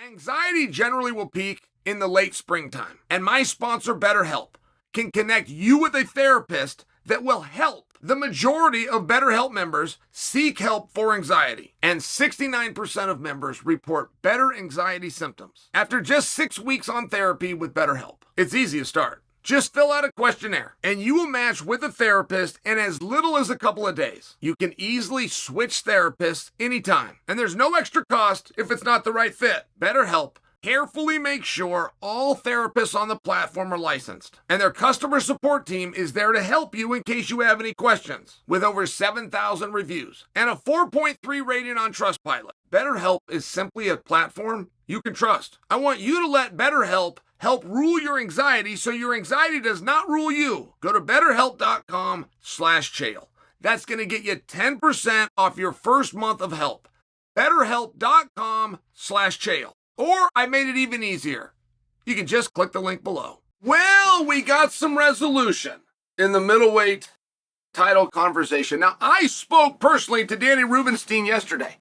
Anxiety generally will peak in the late springtime, and my sponsor, BetterHelp, can connect you with a therapist that will help. The majority of BetterHelp members seek help for anxiety, and 69% of members report better anxiety symptoms after just 6 weeks on therapy with BetterHelp. It's easy to start. Just fill out a questionnaire, and you will match with a therapist in as little as a couple of days. You can easily switch therapists anytime, and there's no extra cost if it's not the right fit. BetterHelp carefully make sure all therapists on the platform are licensed, and their customer support team is there to help you in case you have any questions. With over 7,000 reviews and a 4.3 rating on Trustpilot, BetterHelp is simply a platform you can trust. I want you to let BetterHelp help rule your anxiety so your anxiety does not rule you. Go to betterhelp.com/Chael. That's going to get you 10% off your first month of help. betterhelp.com/Chael. Or I made it even easier. You can just click the link below. Well, we got some resolution in the middleweight title conversation. Now, I spoke personally to Danny Rubenstein yesterday,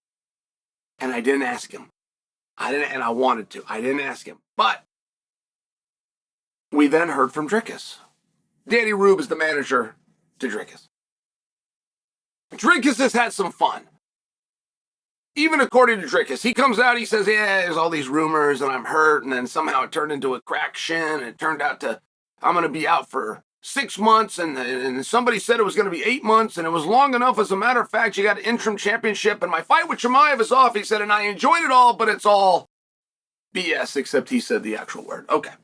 and I didn't ask him. And I wanted to. I didn't ask him. But we then heard from Dricus. Danny Rube is the manager to Dricus. Dricus has had some fun. Even according to Dricus, he comes out, he says, yeah, there's all these rumors and I'm hurt, and then somehow it turned into a cracked shin, and it turned out to, I'm going to be out for 6 months, and somebody said it was going to be 8 months, and it was long enough. As a matter of fact, you got an interim championship, and my fight with Chimaev is off, he said, and I enjoyed it all, but it's all BS, except he said the actual word. Okay.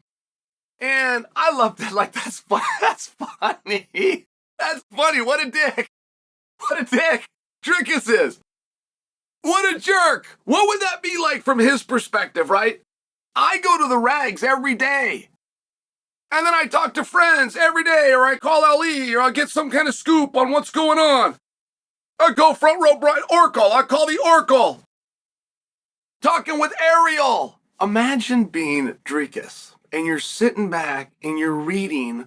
And I love that. Like, that's fun. That's funny. That's funny. What a dick. What a dick Dricus is. What a jerk. What would that be like from his perspective, right? I go to the rags every day. And then I talk to friends every day, or I call Ali, or I'll get some kind of scoop on what's going on. I go front row Brian Oracle. I call the Oracle. Talking with Ariel. Imagine being Dricus, and you're sitting back and you're reading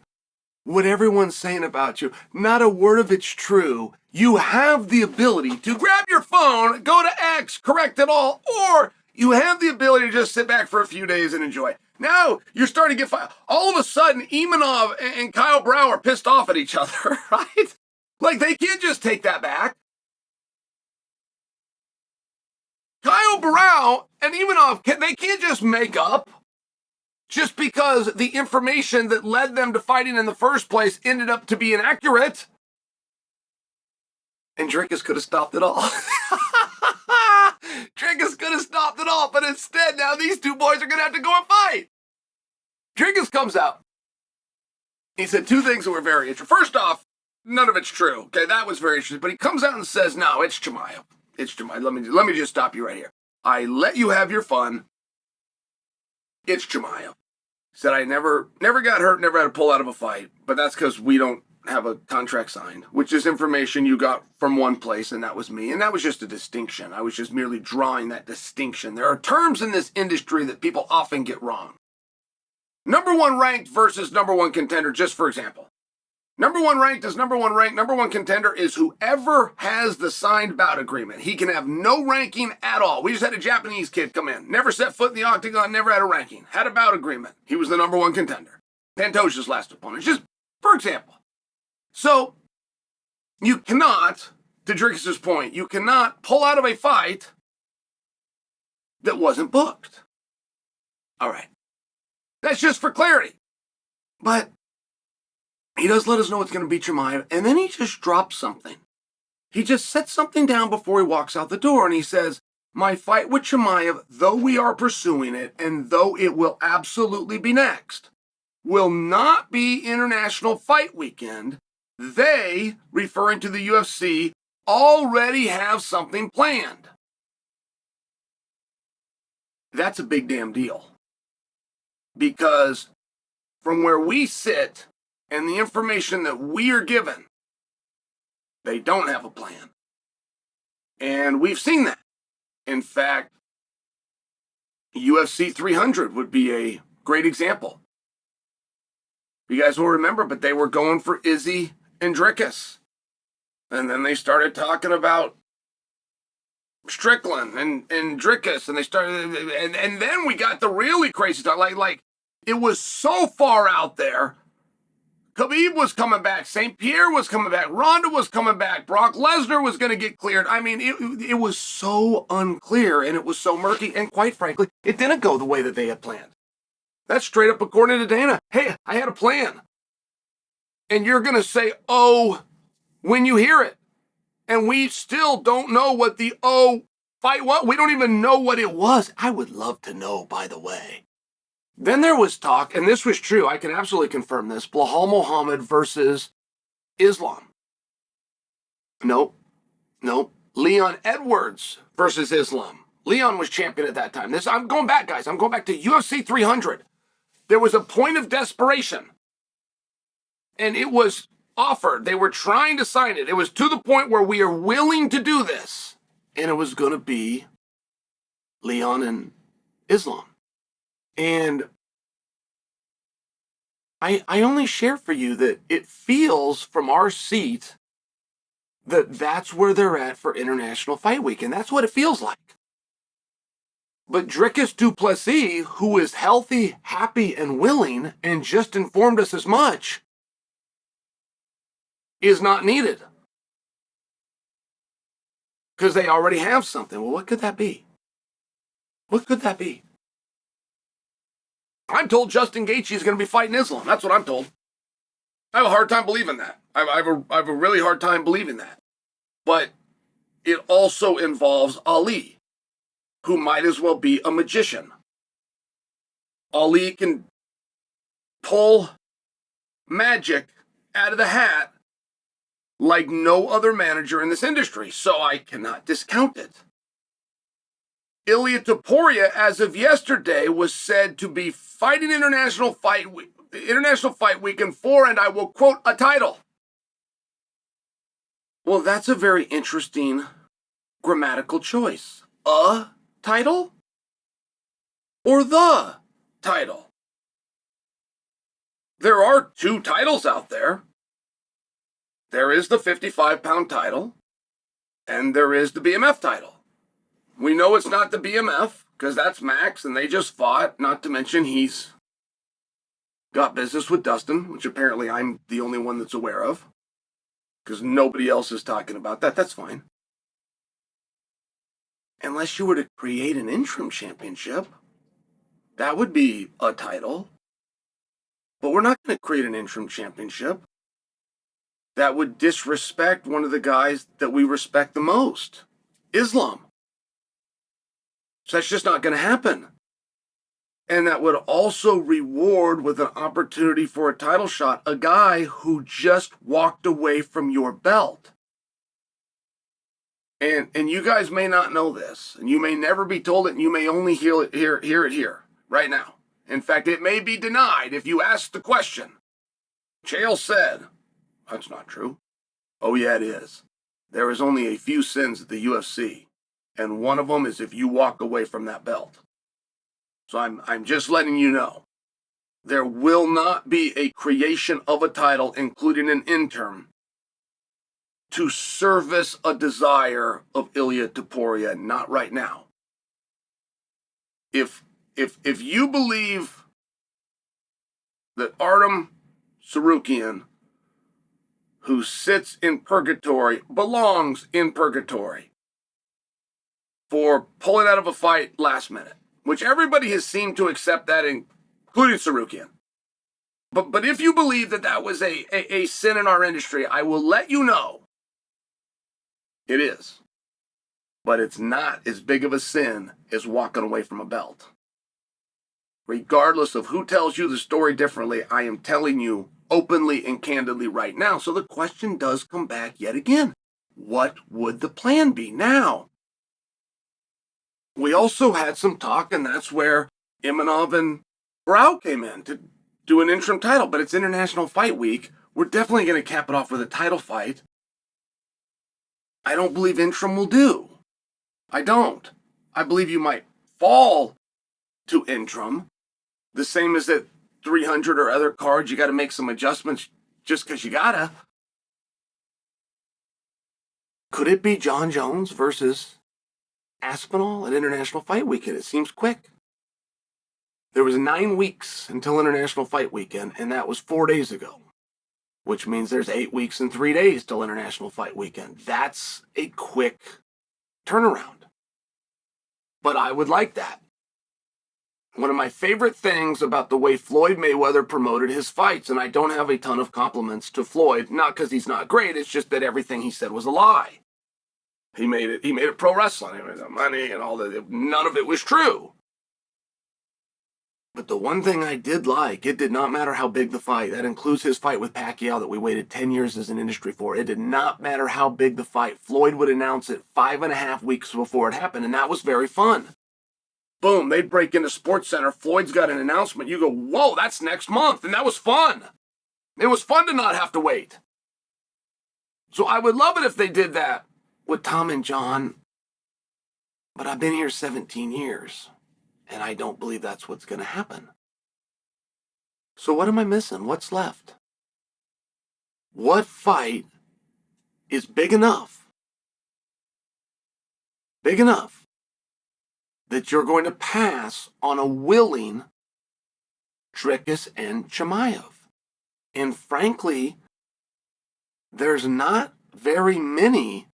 what everyone's saying about you. Not a word of it's true. You have the ability to grab your phone, go to X, correct it all, or you have the ability to just sit back for a few days and enjoy it. Now you're starting to get fired. All of a sudden, Imanov and Kyle Brow are pissed off at each other, right? Like, they can't just take that back. Kyle Brow and Imanov, they can't just make up just because the information that led them to fighting in the first place ended up to be inaccurate. And Dricus could have stopped it all. Dricus could have stopped it all, but instead now these two boys are going to have to go and fight. Dricus comes out. He said two things that were very interesting. First off, none of it's true. Okay, that was very interesting. But he comes out and says, no, it's Chimaev. It's Chimaev. Let me just stop you right here. I let you have your fun. It's Chimaev. Said I never got hurt, never had to pull out of a fight, but that's because we don't have a contract signed, which is information you got from one place, and that was me, and that was just a distinction. I was just merely drawing that distinction. There are terms in this industry that people often get wrong. Number one ranked versus number one contender, just for example. Number one ranked is number one ranked. Number one contender is whoever has the signed bout agreement. He can have no ranking at all. We just had a Japanese kid come in. Never set foot in the octagon, never had a ranking. Had a bout agreement. He was the number one contender. Pantoja's last opponent. Just for example. So, you cannot, to Dricus's point, you cannot pull out of a fight that wasn't booked. All right. That's just for clarity. But he does let us know it's going to be Chimaev, and then he just drops something. He just sets something down before he walks out the door, and he says, my fight with Chimaev, though we are pursuing it, and though it will absolutely be next, will not be International Fight Weekend. They, referring to the UFC, already have something planned. That's a big damn deal. Because from where we sit and the information that we are given, they don't have a plan. And we've seen that. In fact, UFC 300 would be a great example. You guys will remember, but they were going for Izzy and Dricus. And then they started talking about Strickland and Drickus, and they started, and then we got the really crazy stuff. Like it was so far out there. Khabib was coming back. St. Pierre was coming back. Ronda was coming back. Brock Lesnar was going to get cleared. I mean, it was so unclear, and it was so murky, and quite frankly, it didn't go the way that they had planned. That's straight up according to Dana. Hey, I had a plan. And you're going to say, oh, when you hear it. And we still don't know what the fight was. We don't even know what it was. I would love to know, by the way. Then there was talk, and this was true, I can absolutely confirm this, Belal Muhammad versus Islam. Nope. Leon Edwards versus Islam. Leon was champion at that time. I'm going back, guys. I'm going back to UFC 300. There was a point of desperation. And it was offered. They were trying to sign it. It was to the point where we are willing to do this. And it was going to be Leon and Islam. And I only share for you that it feels from our seat that that's where they're at for International Fight Week. And that's what it feels like. But Dricus du Plessis, who is healthy, happy, and willing, and just informed us as much, is not needed. Because they already have something. Well, what could that be? What could that be? I'm told Justin Gaethje is going to be fighting Islam. That's what I'm told. I have a hard time believing that. I have a really hard time believing that. But it also involves Ali, who might as well be a magician. Ali can pull magic out of the hat like no other manager in this industry, so I cannot discount it. Ilia Topuria, as of yesterday, was said to be fighting International Fight Weekend for, and I will quote, a title. Well, that's a very interesting grammatical choice. A title? Or the title? There are two titles out there. There is the 55-pound title, and there is the BMF title. We know it's not the BMF, because that's Max, and they just fought, not to mention he's got business with Dustin, which apparently I'm the only one that's aware of, because nobody else is talking about that. That's fine. Unless you were to create an interim championship, that would be a title. But we're not going to create an interim championship. That would disrespect one of the guys that we respect the most, Islam. So that's just not going to happen. And that would also reward with an opportunity for a title shot a guy who just walked away from your belt. And you guys may not know this, and you may never be told it, and you may only hear it here, right now. In fact, it may be denied if you ask the question. Chael said, that's not true. Oh yeah, it is. There is only a few sins at the UFC, and one of them is if you walk away from that belt. So I'm just letting you know. There will not be a creation of a title, including an interim, to service a desire of Ilia Topuria, not right now. If you believe that Artem Sarukian, who sits in purgatory, belongs in purgatory for pulling out of a fight last minute, which everybody has seemed to accept that, including Sarukian. But if you believe that that was a sin in our industry, I will let you know it is. But it's not as big of a sin as walking away from a belt. Regardless of who tells you the story differently, I am telling you openly and candidly right now. So the question does come back yet again. What would the plan be now? We also had some talk, and that's where Imanov and Brow came in to do an interim title, but it's International Fight Week. We're definitely going to cap it off with a title fight. I don't believe interim will do. I don't. I believe you might fall to interim. The same as at 300 or other cards, you got to make some adjustments just because you gotta. Could it be Jon Jones versus Aspinall at International Fight Weekend. It seems quick. There was 9 weeks until International Fight Weekend, and that was 4 days ago, which means there's 8 weeks and 3 days till International Fight Weekend. That's a quick turnaround. But I would like that. One of my favorite things about the way Floyd Mayweather promoted his fights, and I don't have a ton of compliments to Floyd, not because he's not great, it's just that everything he said was a lie. He made it pro wrestling, he made the money and all that. None of it was true. But the one thing I did like, it did not matter how big the fight. That includes his fight with Pacquiao that we waited 10 years as an industry for. It did not matter how big the fight. Floyd would announce it 5.5 weeks before it happened, and that was very fun. Boom, they'd break into SportsCenter. Floyd's got an announcement. You go, whoa, that's next month. And that was fun. It was fun to not have to wait. So I would love it if they did that with Tom and Jon. But I've been here 17 years. And I don't believe that's what's going to happen. So what am I missing? What's left? What fight is big enough that you're going to pass on a willing Plessis and Chimaev? And frankly, there's not very many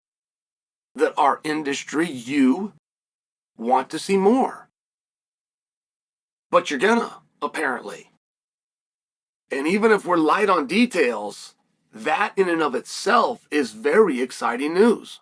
that our industry, you, want to see more. But you're gonna, apparently. And even if we're light on details, that in and of itself is very exciting news.